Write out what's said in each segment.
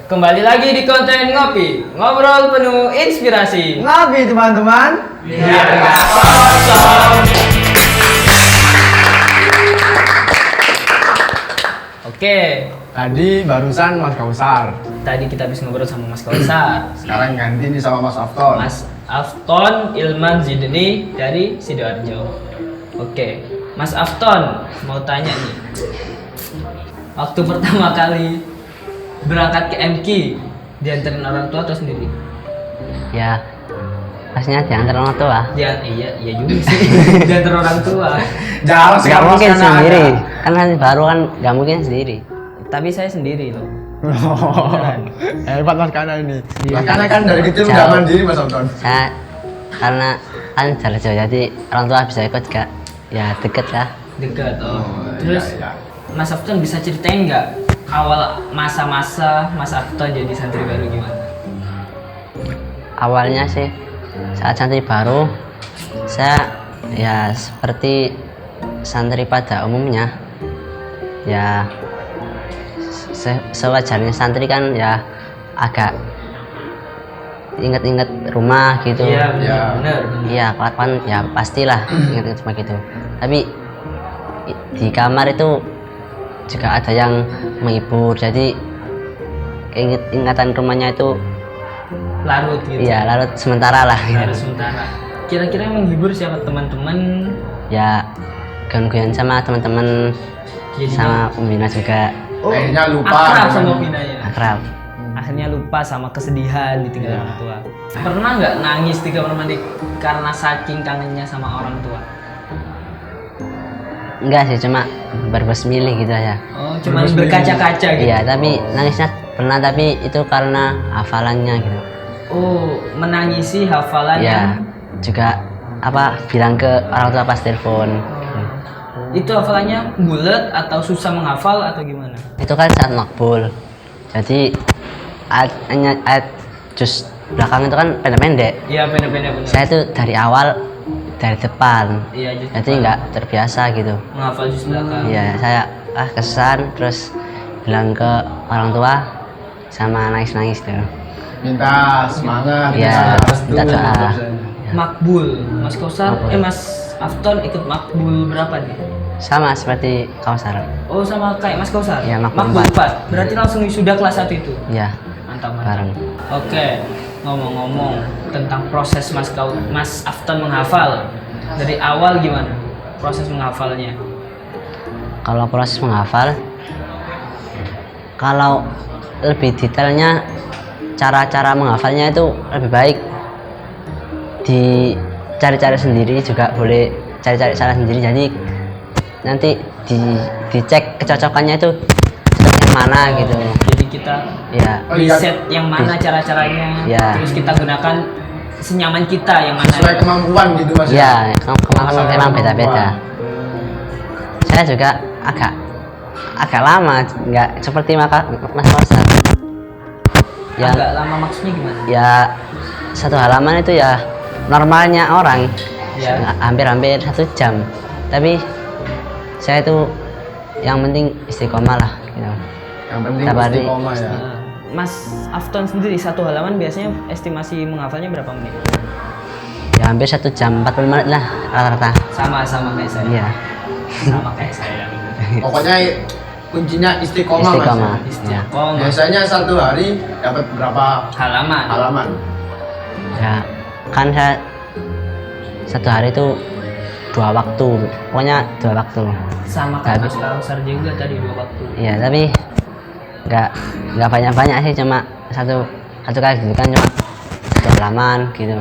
Kembali lagi di konten Ngopi, ngobrol penuh inspirasi. Ngopi teman-teman. Biar nggak kosong. Oke, Tadi barusan Mas Kausar. tadi kita habis ngobrol sama Mas Kausar. Sekarang ganti nih sama Mas Afton. Mas Afton Ilman Zidni dari Sidoarjo. Oke, Mas Afton mau tanya nih. Waktu pertama kali berangkat ke MK, dianterin orang tua atau sendiri? Ya, pastinya diantar orang tua. Iya juga sih. Diantar orang tua. Jauh Gak mungkin sendiri, kan baru kan gak mungkin sendiri. Tapi saya sendiri loh. Hebat Mas Kana ini. Mas Kana kan dari kecil Jauh. udah mandiri Mas Afton. Saya karena kan jarak jauh, jadi orang tua bisa ikut gak? Ya deket lah. Dekat. Oh, Terus iya. Mas Afton bisa ceritain nggak awal masa-masa Mas Afton jadi santri baru gimana? Awalnya sih saat santri baru, saya ya seperti santri pada umumnya. Ya sewajarnya santri kan ya agak inget-inget rumah gitu. Iya Iya. benar. Iya, kelakuan ya pastilah ingat-ingat cuma gitu. Tapi di kamar itu juga ada yang menghibur, jadi ingatan rumahnya itu Larut gitu. ya larut sementara lah. Larut sementara. Kira-kira yang menghibur siapa, teman-teman? Ya gangguan sama teman-teman, Jadi sama pembina juga Kayaknya lupa. akrab sama dengan- pinanya. akrab. Akhirnya lupa sama kesedihan ditinggal orang tua. Pernah nggak nangis di kamar mandi karena saking kangennya sama orang tua? Enggak sih, cuma berbes milih gitu aja. Oh, cuma berkaca-kaca gitu. Iya, tapi nangisnya pernah, tapi itu karena hafalannya gitu. Oh, menangisi hafalan Ya, yang juga apa bilang ke orang tua pas telepon. itu hafalannya bulat atau susah menghafal atau gimana? Itu kan saat makbul, jadi ayat juz belakang itu kan pendek-pendek. Iya, pendek-pendek benar. Saya tuh dari awal dari depan, Iya, juz jadi nggak terbiasa gitu. menghafal juz belakang. Iya, saya kesan terus bilang ke orang tua sama nangis-nangis tuh. Minta semangat. Iya, minta doa. Makbul, Mas Kausar, Mas Afton ikut makbul berapa nih? Sama seperti Kausar. Oh, sama kayak Mas Kausar? Iya, makbul makbul 4. 4. Berarti langsung wisuda kelas 1 itu? Iya, Mantap, mantap. bareng. Oke, ngomong-ngomong tentang proses Mas Afton menghafal, dari awal gimana proses menghafalnya? Kalau proses menghafal, kalau lebih detailnya cara-cara menghafalnya itu lebih baik dicari-cari sendiri, juga boleh cari-cari salah sendiri, jadi nanti dicek kecocokannya itu yang mana gitu Jadi kita ya. riset yang mana cara-caranya, Iya. terus kita gunakan senyaman kita yang mana. Sesuai kemampuan gitu Mas. Ya, kemampuan memang beda-beda. Saya juga agak lama, nggak seperti Mas Kausar. Ya, Agak lama maksudnya gimana? ya satu halaman itu ya normalnya orang Ya. hampir 1 jam. Tapi saya itu yang penting istiqomah lah gitu. Yang penting Tiap hari. istiqomah ya. Mas Afton sendiri satu halaman biasanya estimasi menghafalnya berapa menit? Ya hampir 1 jam 40 menit lah rata-rata. Sama kayak saya. Iya, Sama kayak saya. Pokoknya kuncinya istiqomah istiqomah. Mas. Ya. Istiqomah. Biasanya satu hari dapat berapa Halaman. halaman? Ya, kan saya satu hari itu 2 waktu, pokoknya 2 waktu. Sama kayak Habis. Mas Kausar juga tadi 2 waktu. Iya, tapi nggak banyak-banyak sih, cuma satu kali gitu kan, cuma 1 halaman gitu.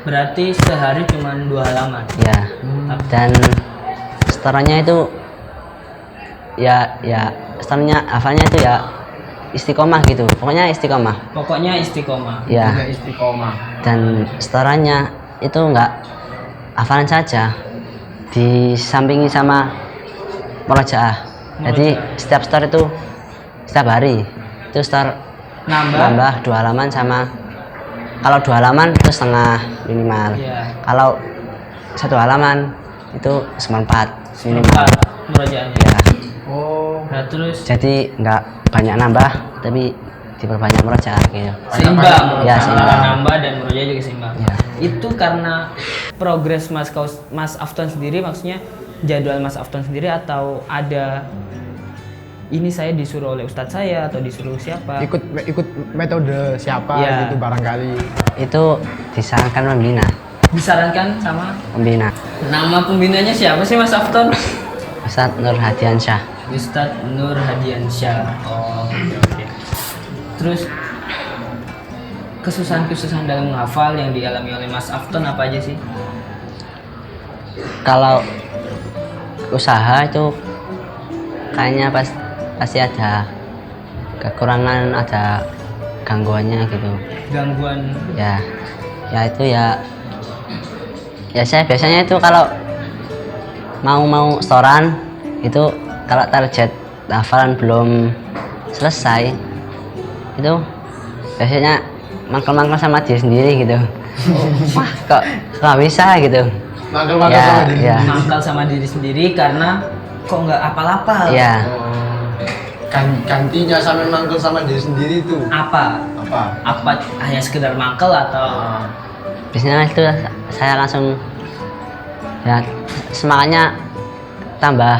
Berarti sehari cuma 2 halaman. Ya, dan setorannya itu ya setorannya hafalnya itu ya istiqomah gitu, pokoknya istiqomah. Pokoknya istiqomah. Ya, Kuncinya istiqomah. dan setorannya itu nggak hafalan saja, disampingi sama murojaah. Jadi setiap store itu setiap hari itu store Nambah. 2 halaman, sama kalau 2 halaman itu setengah minimal. Iya. Kalau 1 halaman itu 1/4 minimal. Empat murojaahnya. Ya, Oh. Nah, terus jadi nggak banyak nambah, tapi diperbanyak murojaah gitu. Seimbang. Ya, Antara seimbang. nambah dan murojaah juga seimbang. Ya. Itu karena progres Mas Afton sendiri, maksudnya jadwal Mas Afton sendiri, atau ada ini saya disuruh oleh ustadz saya atau disuruh siapa? Ikut metode siapa Iya. gitu barangkali. Itu disarankan pembina. Disarankan sama Pembina nama pembinanya siapa sih Mas Afton? Ustadz Nur Hadiansyah. Ustadz Nur Hadiansyah. Oh, oke. Terus kesusahan-kesusahan dalam menghafal yang dialami oleh Mas Afton apa aja sih? Kalau usaha itu kayaknya pasti ada kekurangan, ada gangguannya gitu. Gangguan Ya itu ya saya biasanya itu kalau mau setoran itu, kalau target hafalan belum selesai itu biasanya mangkel-mangkel sama diri sendiri gitu. Wah, kok nggak bisa gitu. Mangkel-mangkel Ya, sama diri. ya. mangkal sama diri sendiri karena kok nggak apal-apal. Ya, Gantinya sampai mangkel sama diri sendiri itu Apa? apa? Apa hanya sekedar mangkel atau biasanya itu saya langsung ya semangatnya tambah,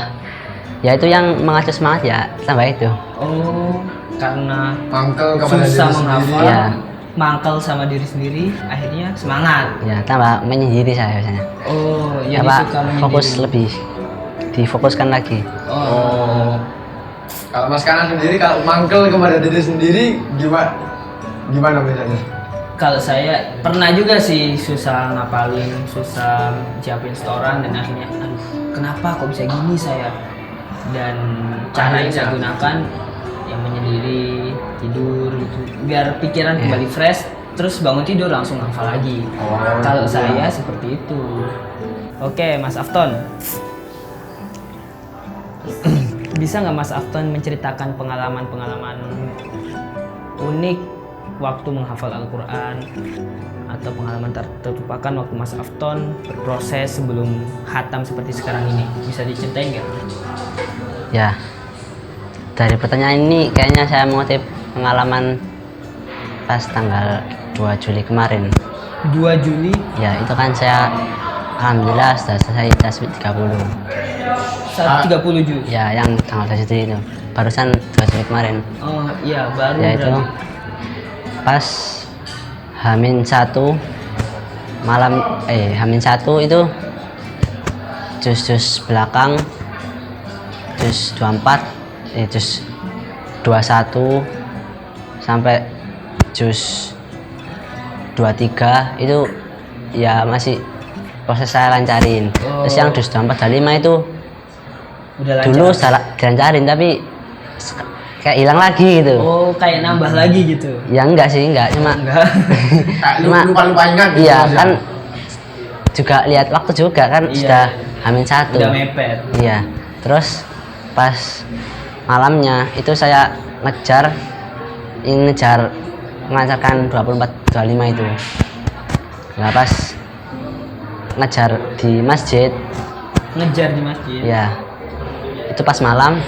ya itu yang mengacu semangat ya tambah itu. oh karena Mangkel kepada susah diri menghafal, sendiri. Ya. mangkal sama diri sendiri, akhirnya semangat. Ya tambah menyendiri saya biasanya. Oh, jadi Apa suka menyendiri. fokus lebih difokuskan lagi. Oh, Kalau Mas Kanan sendiri kalau mangkel kepada diri sendiri gimana biasanya? kalau saya pernah juga sih susah ngapalin, susah siapin setoran, dan akhirnya aduh kenapa kok bisa gini saya, dan cara yang saya gunakan yang menyendiri, tidur gitu biar pikiran kembali fresh, terus bangun tidur langsung hafal lagi. Kalau saya seperti itu. Oke Mas Afton, bisa nggak Mas Afton menceritakan pengalaman-pengalaman unik waktu menghafal Al-Quran, atau pengalaman terlupakan waktu Mas Afton berproses sebelum khatam seperti sekarang ini? Bisa diceritain nggak? Ya, dari pertanyaan ini kayaknya saya mengutip pengalaman pas tanggal 2 Juli kemarin. 2 Juli Ya, itu kan saya alhamdulillah sudah selesai tasbih 30. 30 Juli. Ya, yang tanggal 2 Juli itu barusan 2 Juli kemarin. Oh iya, baru Ya itu berarti. pas H-1 malam, H-1 itu jus belakang, jus 24, jus 21 sampai jus 23 itu ya masih proses saya lancarin. Terus yang jus 24 25 itu Udah lancar. dulu salah dilancarin tapi kayak hilang lagi gitu. Oh, kayak nambah lagi gitu. Ya enggak sih, enggak, cuma Enggak. Kayak Cuma- lupa ingat gitu, iya Mas, ya? kan juga lihat waktu juga kan Iya. sudah H-1. Udah mepet. Iya. Terus pas malamnya itu saya ngejar melancarkan 24 25 itu. Nah, pas ngejar di masjid, Ngejar di masjid. ya. Itu pas malam.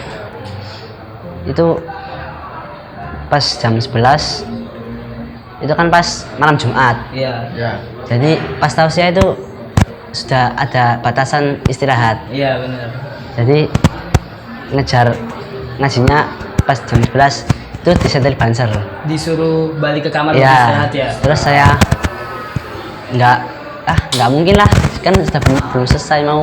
Itu pas jam 11. Itu kan pas malam Jumat. Iya. Ya. Jadi pas tausiah itu sudah ada batasan istirahat. Iya, benar. Jadi ngejar ngajinya pas jam 11 itu disetel banser. Disuruh balik ke kamar Iya. istirahat ya. Terus saya nggak mungkin lah, kan sudah belum selesai mau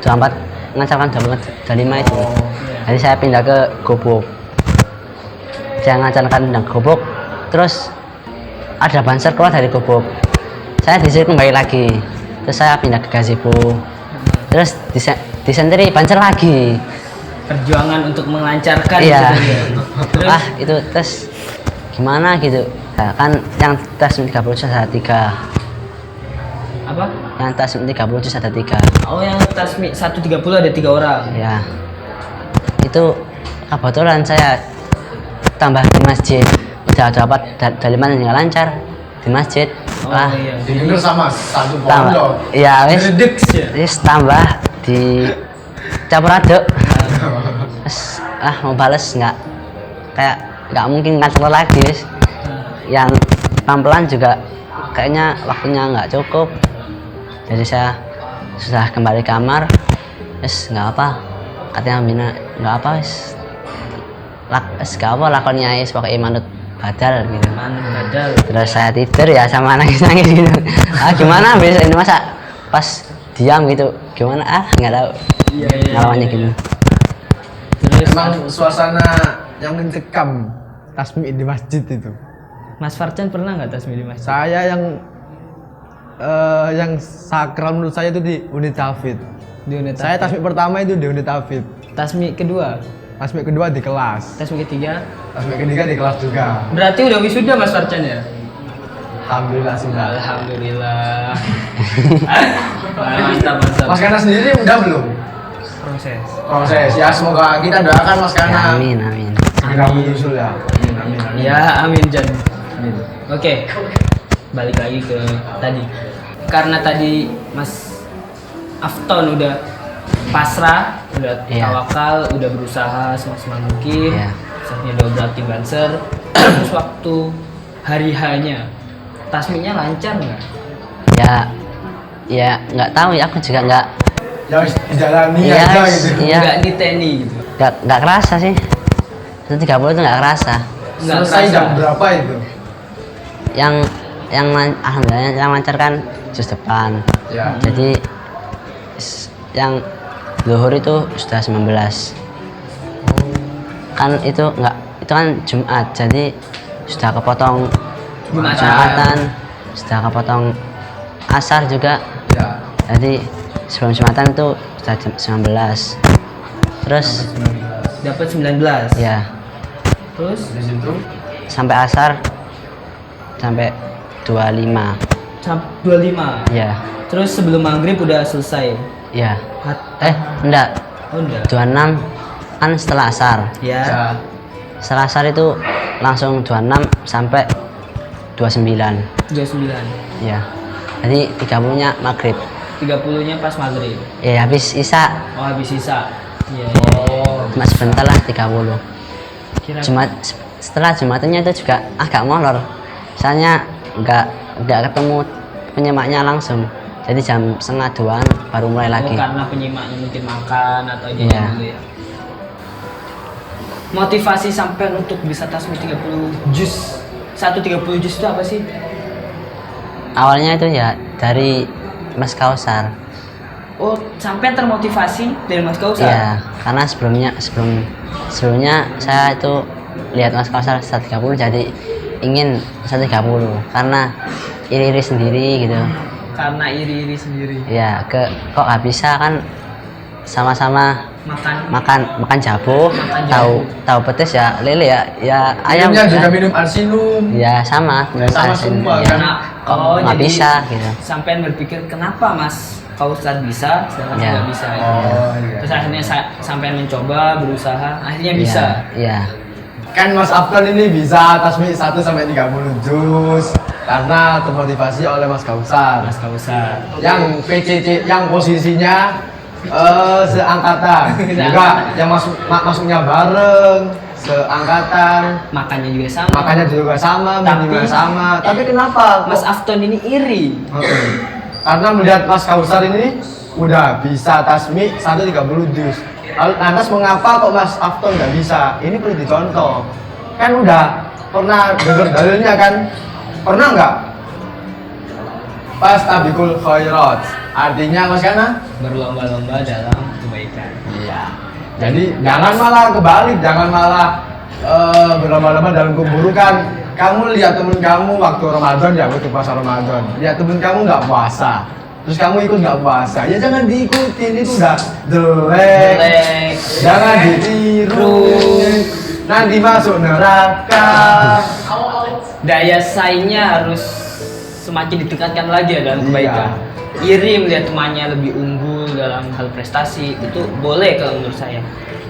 24 ngajarkan 25 itu. Iya. Jadi saya pindah ke gubuk. Saya ngajarkan pindah ke gubuk, terus ada banser keluar dari gubuk. Saya disuruh kembali lagi. Terus saya pindah ke gazebo. Terus disentri banser lagi. Perjuangan untuk melancarkan Iya. gitu ya. Terus Ah, itu tes gimana gitu. Nah, kan yang tes 30 ada 3. apa? Yang tes 30 ada 3. Oh, yang tasmi 130 ada 3 orang. Ya. Itu kebetulan saya tambah di masjid. Udah dapat dari mana nggak lancar di masjid. Oh Wah, iya. Didengar sama satu tambah. pondok. Iya, wis. Redek ya. Wis tambah di campur aduk. Terus mau bales nggak kayak nggak mungkin ngantor lagi wis. Yang pelan-pelan juga kayaknya waktunya nggak cukup, jadi saya sudah kembali kamar. Wis nggak apa, katanya Bina nggak apa wis nggak apa lakonnya wis pakai manut badal gitu. Manut badal. Terus saya tidur ya sama nangis-nangis gitu. Gimana besok ini masa pas diam gitu, gimana nggak tahu. Iya. Ngalamannya gitu. Terus Emang suasana yang mencekam tasmi di masjid itu. Mas Farcan pernah nggak tasmi di masjid? Saya yang sakral menurut saya itu di unit tahfidz. Di unit Saya tasmi pertama itu di unit tahfidz. tasmi kedua, Tasmi kedua di kelas. tasmi ketiga. Tasmi ketiga di kelas juga. Berarti udah wisuda Mas Farcan ya? Alhamdulillah sudah. Alhamdulillah. Mantap. Mas Kana sendiri udah belum? Proses. Proses ya, semoga kita doakan Mas Ya, Kana amin amin. segera menyusul ya. Amin. Ya, amin Jan. Amin. Oke, balik lagi ke tadi. Karena tadi Mas Afton udah pasrah, udah Iya. tawakal, udah berusaha semaksimal mungkin. Iya. Saatnya udah berarti banser. Terus waktu hari hanya tasminya lancar nggak? Ya nggak tahu ya, aku juga nggak Ya wis dijalani Iya, aja gitu. iya. Nggak diteni gitu. nggak kerasa sih. 1.30 itu nggak kerasa. Nggak Selesai kerasa. jam berapa itu? Alhamdulillah yang lancar kan jus depan. Ya. Jadi yang zuhur itu sudah 19. Kan itu kan Jumat, jadi sudah kepotong Jumatan, sudah kepotong asar juga. Ya. Jadi sebelum Jumatan itu sudah jam 19. Terus Dapat 19. ya Terus Di situ sampai asar sampai 25. 25. Ya, Terus sebelum maghrib udah selesai. ya. Hat- Enggak. Oh enggak. 26 kan setelah asar. Ya. ya. Setelah asar itu langsung 26 sampai 29. 29. Ya. Jadi 30-nya maghrib. 30-nya pas maghrib. Ya habis isya Oh habis sisa. Iya. Oh. cuma sebentar lah 30. Kira Setelah Jumatnya itu juga agak molor. Soalnya nggak ketemu penyemaknya langsung. Jadi jam setengah 2 baru mulai lagi. karena penyimaknya mungkin makan atau jajan Iya. dulu ya. Motivasi sampai untuk bisa tasmi 30 juz. 130 juz itu apa sih? Awalnya itu ya dari Mas Kausar. Oh, sampai termotivasi dari Mas Kausar. Iya, karena sebelumnya saya itu lihat Mas Kausar 130 jadi ingin 130 karena iri-iri sendiri gitu. Karena iri-iri sendiri. Ya, kok nggak bisa kan sama-sama makan jabu, tahu petis ya lele ya ayam Minumnya juga kan. minum arsinum. Ya sama, Ya, sama asin. semua, Ya, kan? kok nggak jadi bisa gitu. Sampai berpikir kenapa Mas Kausar bisa sedangkan Ya. saya nggak bisa. Oh, iya. Terus akhirnya sampai mencoba, berusaha, akhirnya bisa. Iya. Kan Mas Afton ini bisa tasmi 1 sampai 30 juz karena termotivasi oleh Mas Kausar. Mas Kausar. Yang PCC yang posisinya seangkatan. Juga yang masuknya bareng, seangkatan. Makannya juga sama. Makanya juga sama, minumnya sama. Tapi kenapa Mas Afton ini iri. Karena melihat Mas Kausar ini udah bisa tasmi 130 juz. Lantas mengapa kok Mas Afton nggak bisa? Ini perlu dicontoh. Kan udah pernah dengar dalilnya kan? Pernah nggak? Pas tabikul khairat. Artinya Mas Kana? Berlomba-lomba dalam kebaikan. Iya. Jadi jangan malah kebalik, jangan malah berlomba-lomba dalam keburukan. Kamu lihat temen kamu waktu Ramadan ya, waktu puasa Ramadan. Lihat temen kamu nggak puasa, terus kamu ikut nggak puasa, ya jangan diikutin, itu udah jelek. Jangan ditiru, nanti masuk neraka. Daya saingnya harus semakin ditingkatkan lagi ya dalam Iya. kebaikan. Iri melihat temannya lebih unggul dalam hal prestasi itu boleh kalau menurut saya.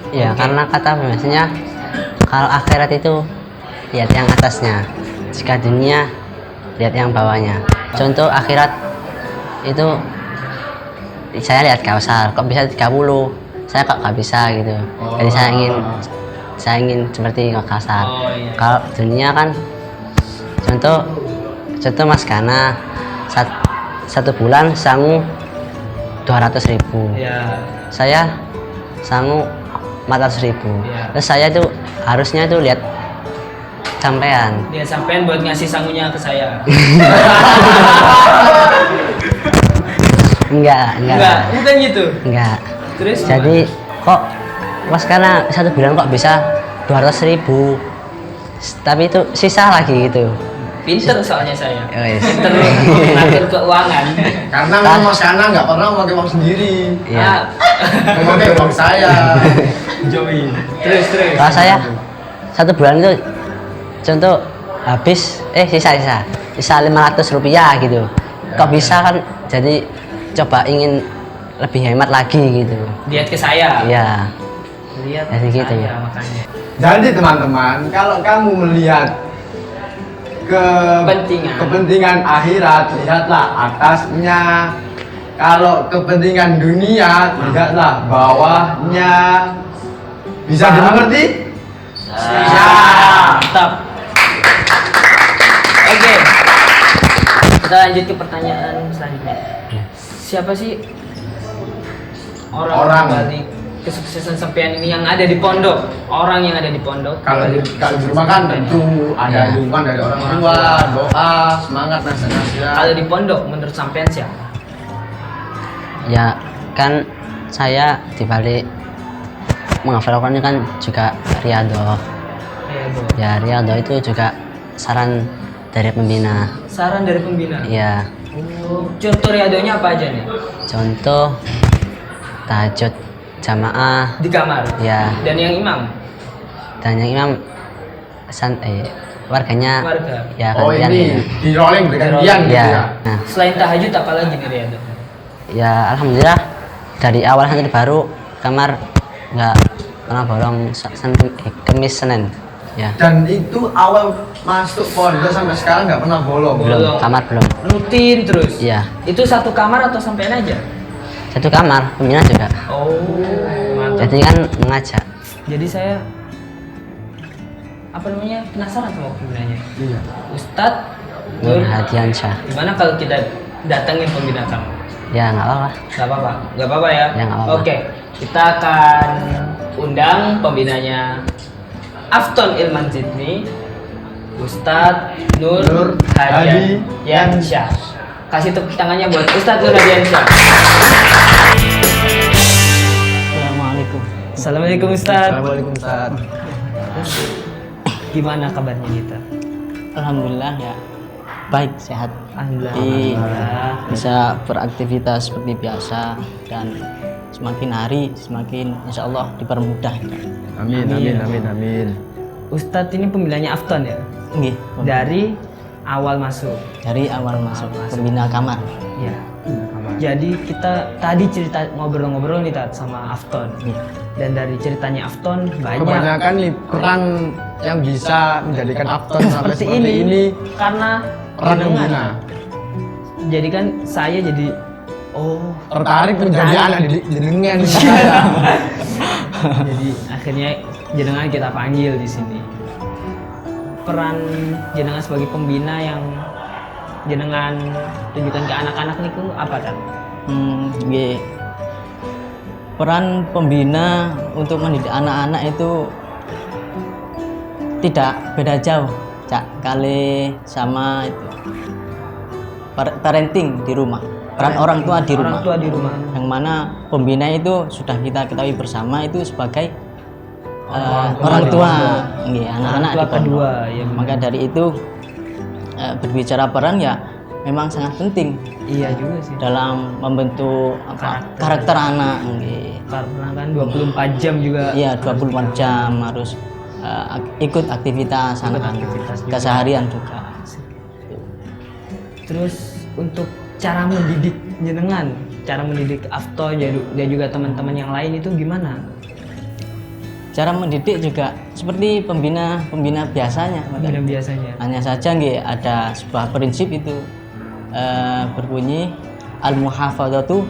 Iya, Oke. karena kata biasanya kalau akhirat itu lihat yang atasnya, jika dunia lihat yang bawahnya. Contoh akhirat itu saya lihat Kausar kok bisa 30, saya kok nggak bisa gitu. Jadi saya ingin saya ingin seperti kasar. Oh, iya. Kalau dunia kan contoh Mas Kana satu bulan sangu 200.000. Ya. Saya sangu 400.000. Iya. Terus saya tuh harusnya tuh lihat sampean. Dia sampean buat ngasih sangunya ke saya. Enggak. Bukan gitu. Enggak. Terus Jadi kok Mas karena satu bulan kok bisa 200.000, tapi itu sisa lagi gitu. pinter soalnya saya. Wes. Pinter mengatur keuangan. Karena memang Mas Kana nggak pernah memakai uang sendiri. Iya. Memakai uang saya. Join. Terus. Kalau saya satu bulan itu contoh habis sisa 500 rupiah gitu. Kok bisa kan, jadi coba ingin lebih hemat lagi gitu. Lihat ke saya. Iya. Lihat Jadi ke gitu saya ya. makanya. Jadi teman-teman, kalau kamu melihat kepentingan akhirat, lihatlah atasnya. Kalau kepentingan dunia, lihatlah bawahnya. Bisa dimengerti? Mantap. Oke. Kita lanjut ke pertanyaan selanjutnya. Siapa sih orang balik kesuksesan sampean ini yang ada di pondok? Orang yang ada di pondok. Kalau di rumah kan tentu ada dukungan dari orang tua, doa, semangat nasihat. Kalau di pondok menurut sampean siapa? Ya kan saya dibalik menghafal Al-Quran ini kan juga Riyadhah. Ya Riyadhah itu juga saran dari pembina. Saran dari pembina. Ya. Oh, contoh Riyadhahnya apa aja nih? Contoh tahajud jamaah. Di kamar. Ya. Dan yang imam? Dan yang imam warganya. Warga. Ya Oh gantian ini gitu. di rolling bergantian gitu Ya. ya. Nah, Selain tahajud apa lagi nih Riyadhah? ya alhamdulillah dari awal sampai baru kamar nggak pernah bolong Kamis Senin. Ya. Dan itu awal masuk pondok sampai sekarang nggak pernah bolong. Belum, kamar belum. Rutin terus? Iya. Itu satu kamar atau sampean aja? Satu kamar, pembina juga. Oh, mantap. Jadi kan mengajak. Jadi saya penasaran sama pembinanya. Iya. Ustadz Nur Hadiansyah. gimana kalau kita datangin pembina kamu? Ya nggak apa-apa. Nggak apa-apa ya? Ya, nggak apa-apa. Oke, kita akan undang pembinanya Afton Ilman Zidni, Ustadz Nur Hadiansyah. Kasih tepuk tangannya buat Ustadz Nur Hadiansyah. Assalamualaikum. Assalamualaikum Ustadz. Assalamualaikum Ustaz. Gimana kabarnya kita? Alhamdulillah ya, baik, sehat. Alhamdulillah. Bisa beraktivitas seperti biasa dan semakin hari semakin insya Allah dipermudah. Amin. Ustadz ini pembinanya Afton ya? Nggih, Dari awal masuk. dari awal masuk pembina kamar. Ya. Jadi kita tadi cerita ngobrol-ngobrol nih Tat sama Afton. Iya. Dan dari ceritanya Afton banyak Kebanyakan nih peran yang bisa menjadikan Afton sampai seperti seperti ini karena peran jenengan. pembina. Jadi kan saya jadi Tertarik menjadi anak didik jenengan. jadi akhirnya jenengan kita panggil di sini. Peran jenengan sebagai pembina yang jenengan tunjukkan ke anak-anak niku apa kan? Nggih. Peran pembina untuk mendidik anak-anak itu tidak beda jauh, Cak, kali sama itu parenting di rumah. Peran orang tua di rumah. Orang tua di rumah. Yang mana pembina itu sudah kita ketahui bersama itu sebagai orang tua, nggih, anak-anak Orang tua di pondok. kedua, ya benar. Maka dari itu berbicara peran ya memang sangat penting Iya juga sih. dalam membentuk karakter anak, nggih. Karena kan 24 jam juga. Iya, 24 jam harus ikut aktivitas anak-anak, aktivitas juga. keseharian juga. Terus untuk cara mendidik jenengan, cara mendidik Afton dan juga teman-teman yang lain itu gimana? Cara mendidik juga seperti pembina biasanya. Bagaimana biasanya? Hanya saja nggih ada sebuah prinsip itu berbunyi al-muhafadzatu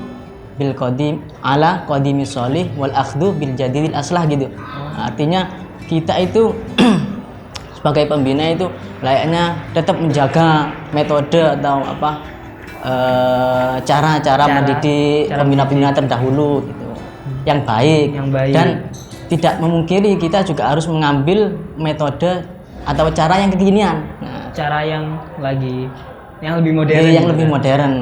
bil qadim ala qadimi sholih wal akhdhu bil jadidil aslah gitu. Artinya kita itu sebagai pembina itu layaknya tetap menjaga metode atau apa cara mendidik cara pembina-pembina terdahulu gitu, yang baik. Yang baik. Dan tidak memungkiri kita juga harus mengambil metode atau cara yang kekinian. Nah, Cara yang lebih modern. yang gitu lebih kan? modern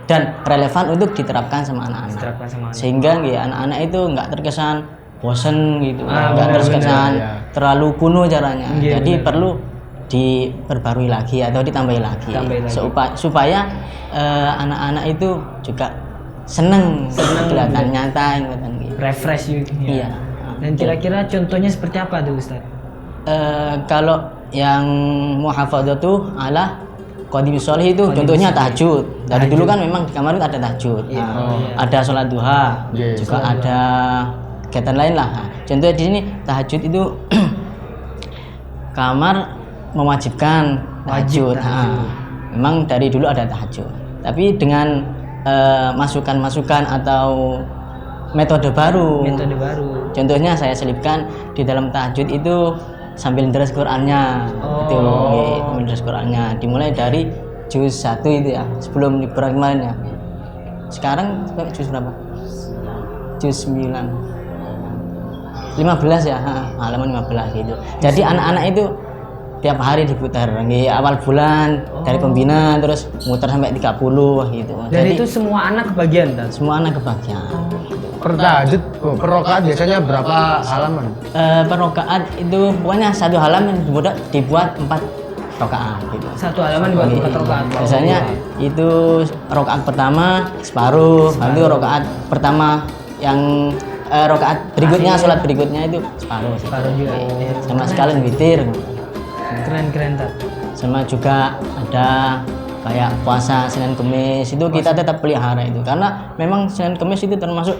dan relevan untuk diterapkan sama anak-anak. Diterapkan sama anak. Sehingga ya anak-anak itu nggak terkesan bosen gitu, nggak benar, terkesan benar, ya. terlalu kuno caranya. Iya, Jadi benar. perlu diperbarui lagi atau ditambahi lagi, Tambahi lagi. supaya anak-anak itu juga seneng kelihatan nyata gitu. Refresh you. Iya. Dan kira-kira contohnya seperti apa tuh Ustaz? Kalau yang muhafadzatu ala qadimis sholih itu contohnya tahajud. Dari dulu kan memang di kamar itu ada tahajud. Iya. Nah, ada sholat duha, Iya, juga ada kegiatan lain lah. Nah, contohnya di sini tahajud itu kamar mewajibkan tahajud. Nah, memang dari dulu ada tahajud. Tapi dengan masukan-masukan atau metode baru. Metode baru. Contohnya saya selipkan di dalam tahajud itu sambil deres Qur'annya. Itu sambil deres Qur'annya. Dimulai dari juz 1 itu ya, sebelum liburan kemarin ya. Sekarang juz berapa? Juz 9. 15 ya, halaman 15 gitu. Jadi anak-anak itu tiap hari diputar awal bulan dari pembina terus muter sampai 30 gitu. Dan Jadi itu semua anak kebagian kan? semua anak kebagian. Per tahajud, per rakaat biasanya berapa halaman? Per rakaat itu pokoknya satu halaman dibuat 4 rakaat gitu. Satu halaman buat 4 rakaat. Biasanya itu rakaat pertama separuh, lalu rakaat pertama yang rakaat berikutnya sholat berikutnya itu separuh. Separuh juga. Sama sekalian witir. Keren Tat. Sama juga ada kayak puasa Senin Kemis itu kita tetap pelihara itu karena memang Senin Kemis itu termasuk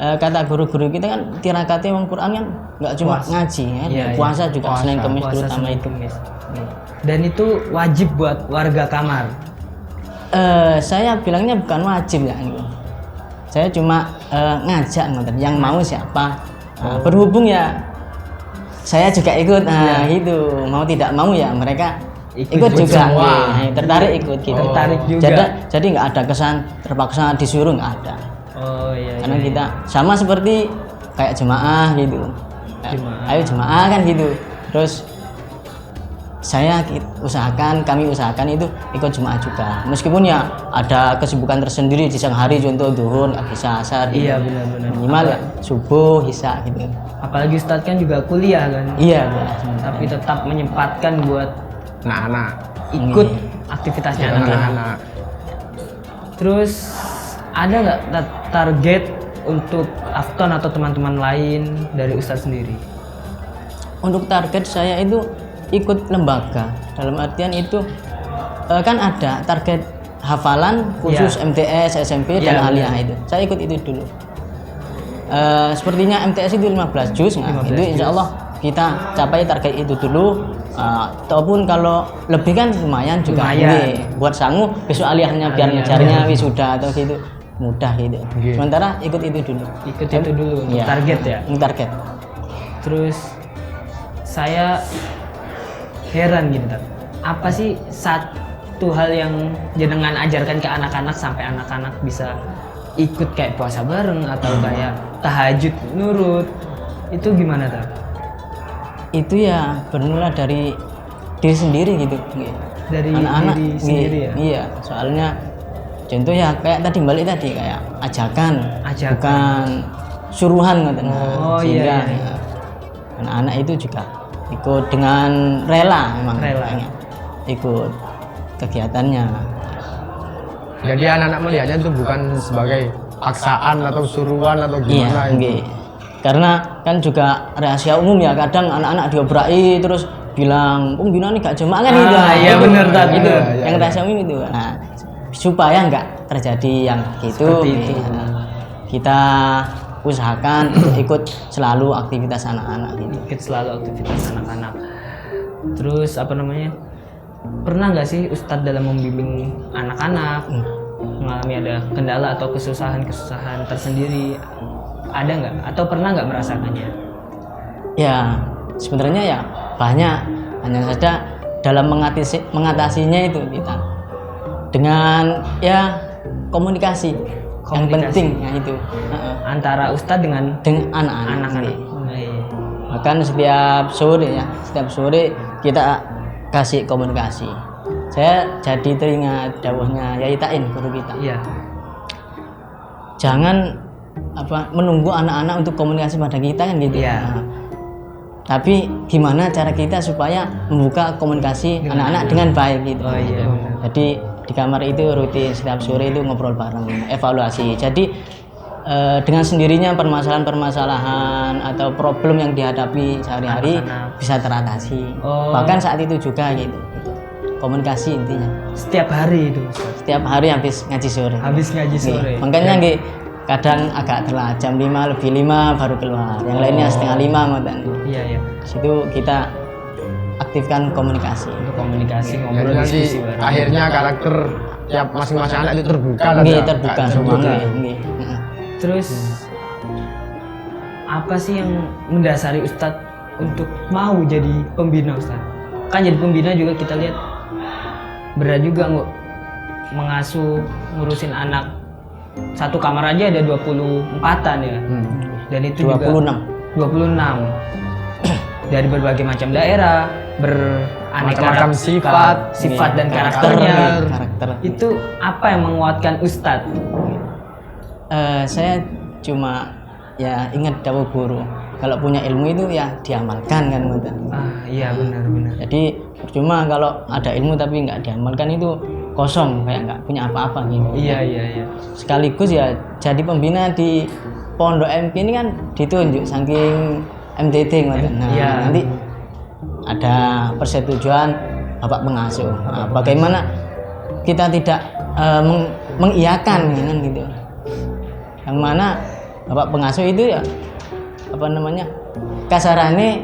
kata guru-guru kita kan tirakatnya Al Quran kan nggak cuma ngaji kan, Iya, puasa juga Senin Kemis Puasa terutama Senin itu. Kemis. Dan itu wajib buat warga kamar. Saya bilangnya bukan wajib ya gitu. Saya cuma ngajak ngoten, yang mau siapa. Nah, berhubung ya saya juga ikut, gitu. Mau tidak mau ya mereka ikut juga, semua. tertarik ikut gitu. Tertarik juga. Jadi nggak ada kesan terpaksa disuruh, nggak ada. Oh iya. Karena kita sama seperti kayak jemaah gitu. Ayo jemaah kan gitu. Terus kami usahakan itu ikut jemaah juga. Meskipun ya ada kesibukan tersendiri di siang hari, contoh duhur, bisa asar. Gitu. Iya benar-benar. Minimal ya, subuh, isya gitu. Apalagi Ustadz kan juga kuliah kan. Iya. Tapi tetap menyempatkan buat Anak-anak. ikut aktivitasnya anak-anak. Anak-anak. Terus ada nggak target untuk Afton atau teman-teman lain dari Ustadz sendiri? Untuk target saya itu ikut lembaga. Dalam artian itu kan ada target hafalan khusus MTS, SMP dan aliyah itu. Saya ikut itu dulu. Sepertinya MTS itu 15 juz, nah, 15 itu insya Allah kita capai target itu dulu. Ataupun kalau lebih kan lumayan juga. Lumayan. Buat sangu besok aliyahnya biar ngejarnya wisuda atau gitu mudah gitu. Sementara ikut itu dulu. Ikut itu dulu untuk Iya. target ya. Target. Terus saya heran gitu, Tat. Apa sih satu hal yang jenengan ajarkan ke anak-anak sampai anak-anak bisa ikut kayak puasa bareng atau kayak tahajud nurut? Itu gimana, Tat? Itu ya bermula dari diri sendiri gitu. Dari Anak-anak diri sendiri ya? Iya, soalnya contoh ya kayak tadi balik tadi kayak ajakan. Bukan suruhan gitu. Oh, Sehingga iya. ya, anak-anak itu juga ikut dengan rela memang. Rela. Ikut kegiatannya. Jadi anak-anak melihatnya itu bukan sebagai paksaan atau suruhan atau gimana Iya, itu. nggih. Karena kan juga rahasia umum ya, kadang anak-anak diobrai terus bilang pembina ini gak jemaah kan gitu. Iya benar tadi Itu Iya, yang iya. rahasia umum itu. Nah, supaya nggak terjadi yang gitu. Seperti itu. Nah, kita usahakan untuk ikut selalu aktivitas anak-anak gitu. Ikut selalu aktivitas anak-anak. Terus apa namanya? Pernah nggak sih Ustadz dalam membimbing anak-anak mengalami ada kendala atau kesusahan tersendiri? Ada nggak? Atau pernah nggak merasakannya? Ya, sebenarnya ya banyak, hanya saja dalam mengatasinya itu kita dengan ya komunikasi yang penting ya itu. Antara ustadz dengan anak-anak. Iya. Bahkan setiap sore kita kasih komunikasi. Saya jadi teringat dawuhnya Yai Tain, guru kita. Iya. Jangan menunggu anak-anak untuk komunikasi pada kita kan gitu. Iya. Tapi gimana cara kita supaya membuka komunikasi anak-anak dengan baik gitu. Oh iya. Jadi di kamar itu rutin setiap sore itu ngobrol bareng, evaluasi. Jadi dengan sendirinya permasalahan-permasalahan atau problem yang dihadapi sehari-hari bisa teratasi. Bahkan saat itu juga gitu. Komunikasi intinya. Setiap hari itu. Setiap hari habis ngaji sore. Makanya nggih kadang agak telat, jam 5 lebih 5 baru keluar. Yang lainnya setengah 5 ngoten. Iya. Di situ kita aktifkan komunikasi. Untuk komunikasi, ngobrol, Jadi nanti diskusi bareng. akhirnya karakter tiap masing-masing anak itu terbuka kan Nggih, ya? terbuka semua nggih. Terus apa sih yang mendasari Ustadz untuk mau jadi pembina Ustadz? Kan jadi pembina juga kita lihat berat juga nggak mengasuh, ngurusin anak. Satu kamar aja ada 24-an ya. Dan itu 26. 26 dari berbagai macam daerah, beraneka Macam-macam sifat dan karakternya. Karakter. Itu apa yang menguatkan Ustadz? Saya cuma ya ingat dawuh guru, kalau punya ilmu itu ya diamalkan kan ngoten. Iya benar. Jadi percuma kalau ada ilmu tapi nggak diamalkan itu kosong, kayak nggak punya apa-apa gitu. Iya. Sekaligus ya jadi pembina di Pondok MP ini kan ditunjuk saking MTT ngoten. Nah, nanti ada persetujuan Bapak pengasuh. Nah, bagaimana kita tidak mengiyakan kan gitu. Yang mana Bapak pengasuh itu ya kasarannya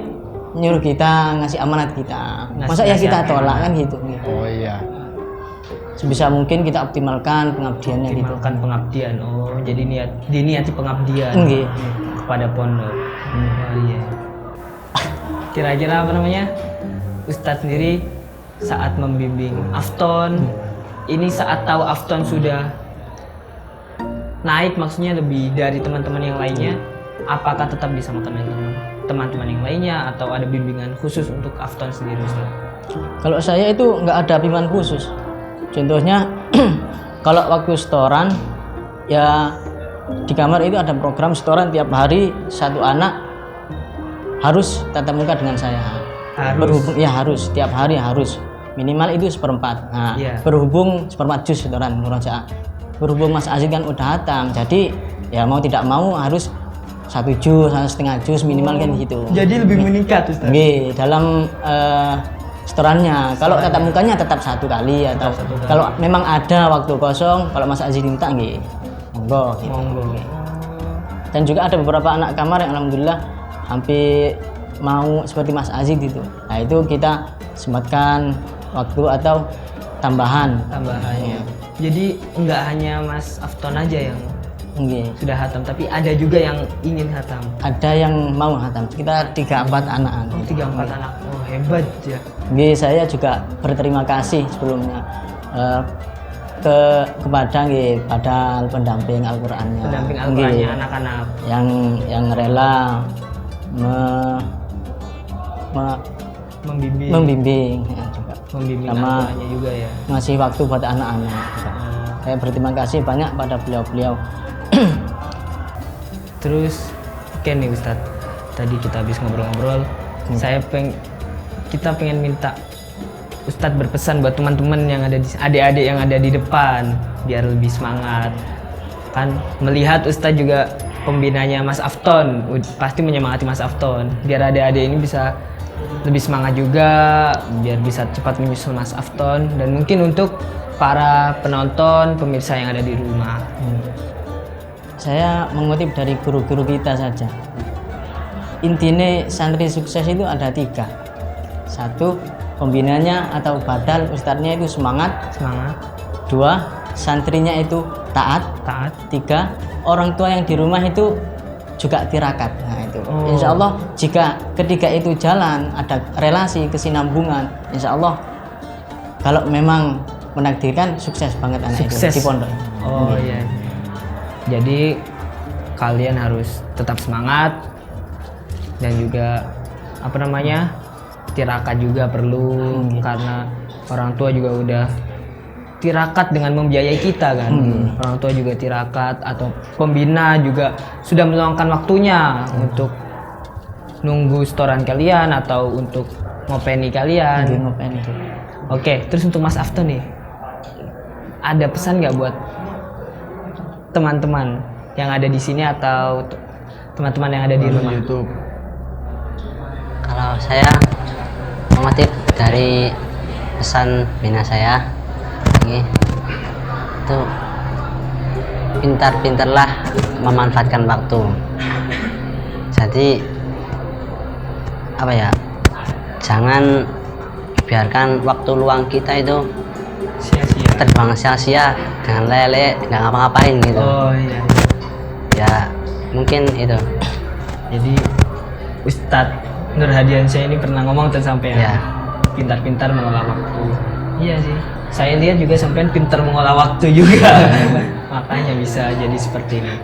nyuruh kita ngasih amanat kita. Masa ya kita tolak kan gitu. Oh iya. Sebisa mungkin kita optimalkan pengabdiannya gitu. Pengabdian. Oh, jadi diniati pengabdian Nggih. kepada pondok. Oh iya. Kira-kira Ustadz sendiri saat membimbing Afton, ini saat tahu Afton sudah naik, maksudnya lebih dari teman-teman yang lainnya, apakah tetap bersama teman-teman yang lainnya atau ada bimbingan khusus untuk Afton sendiri Ustaz? Kalau saya itu nggak ada bimbingan khusus. Contohnya kalau waktu setoran ya di kamar itu ada program setoran tiap hari satu anak harus tatap muka dengan saya. Harus tiap hari harus minimal itu 1/4. Nah, berhubung 1/4 juz setoran murojaah. Berhubung Mas Aziz kan udah hatam, jadi ya mau tidak mau harus 1 juz, 1,5 juz minimal kan gitu. Jadi lebih meningkat Ustaz. Nggih, dalam setorannya. Kalau tatap mukanya tetap 1 kali atau kalau memang ada waktu kosong, kalau Mas Aziz minta nggih. Monggo gitu. Dan juga ada beberapa anak kamar yang alhamdulillah hampir mau seperti Mas Aziz gitu. Nah, itu kita sempatkan waktu atau tambahannya. Jadi enggak hanya Mas Afton aja yang sudah hatam, tapi ada juga yang ingin hatam. Ada yang mau hatam. Kita 3-4 anak. 3-4 anak. Oh, hebat ya. Saya juga berterima kasih sebelumnya kepada Padal pendamping Al-Qur'annya. Pendamping Al-Qur'annya anak-anak yang rela membimbing ya, juga. Membimbing sama Al-Qur'annya juga ya. Ngasih waktu buat anak-anak. Saya berterima kasih banyak pada beliau-beliau. Terus oke nih Ustadz, tadi kita habis ngobrol-ngobrol, kita pengen minta Ustadz berpesan buat teman-teman yang ada di adik-adik yang ada di depan biar lebih semangat. Kan melihat Ustadz juga pembinanya Mas Afton, pasti menyemangati Mas Afton biar adik-adik ini bisa lebih semangat juga, biar bisa cepat menyusul Mas Afton, dan mungkin untuk para penonton, pemirsa yang ada di rumah. Saya mengutip dari guru-guru kita saja. Intinya santri sukses itu ada 3. 1, pembinanya atau badal ustadznya itu semangat. 2, santrinya itu taat. 3, orang tua yang di rumah itu juga tirakat. Nah itu, Oh. insya Allah jika ketiga itu jalan, ada relasi kesinambungan, insya Allah kalau memang menakdirkan sukses banget anak Sukses. itu di pondok. Oh iya. Jadi kalian harus tetap semangat dan juga apa namanya, tirakat juga perlu karena orang tua juga udah tirakat dengan membiayai kita kan. Orang tua juga tirakat atau pembina juga sudah meluangkan waktunya untuk nunggu setoran kalian atau untuk ngopeni kalian. Di ngopen itu. Oke, terus untuk Mas Afton nih, ada pesan nggak buat teman-teman yang ada di sini atau teman-teman yang ada di rumah? YouTube. Kalau saya mengutip dari pesan bina saya ini, itu pintar-pintarlah memanfaatkan waktu. Jadi apa ya, jangan biarkan waktu luang kita itu Sia-sia. terbang sia-sia dengan lele, nggak ngapa-ngapain gitu. Oh iya. Ya mungkin itu. Jadi Ustadz Nur Hadiansyah ini pernah ngomong tuh sampai Ya. pintar-pintar mengolah waktu. Iya sih. Saya lihat juga sampean pintar mengolah waktu juga. Makanya bisa jadi seperti ini.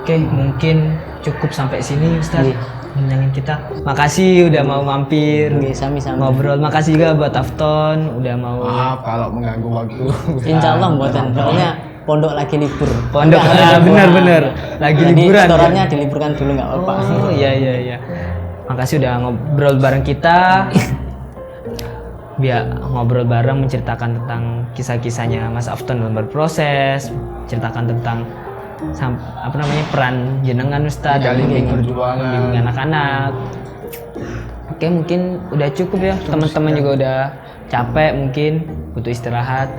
Oke, mungkin cukup sampai sini Ustadz. Iya. Bincangin kita. Makasih udah mau mampir. Oke, sami-sami. Ngobrol. Makasih juga buat Afton udah mau Maaf kalau mengganggu waktu. Insya Allah buatan, soalnya pondok lagi libur. pondok. Bener-bener lagi Jadi liburan. setorannya diliburkan dulu nggak apa-apa. Oh iya. Makasih udah ngobrol bareng kita. Biar ngobrol bareng menceritakan tentang kisah-kisahnya Mas Afton dalam berproses, ceritakan tentang apa namanya peran jenengan Ustadz Iya, dalam bimbing perjuangan. membimbing anak-anak. Oke, mungkin udah cukup ya. Teman-teman juga udah capek, mungkin butuh istirahat.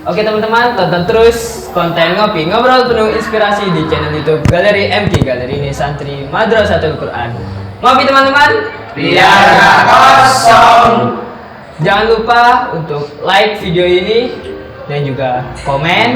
Oke teman-teman, tonton terus konten Ngopi Ngobrol penuh inspirasi di channel YouTube Galeri MK, Galeri ini Santri Madrasatul Quran. Ngopi teman-teman, biar gak kosong. Jangan lupa untuk like video ini dan juga komen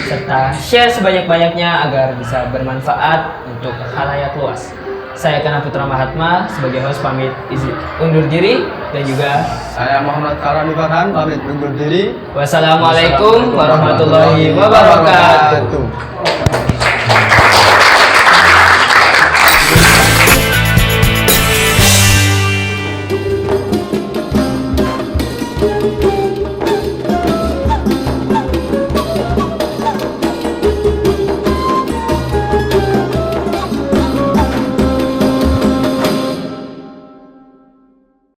serta share sebanyak-banyaknya agar bisa bermanfaat untuk khalayak luas. Saya Kana Putra Mahatma sebagai host pamit izin undur diri dan juga Saya Muhammad Farhan Farhan pamit undur diri. wassalamualaikum warahmatullahi wabarakatuh.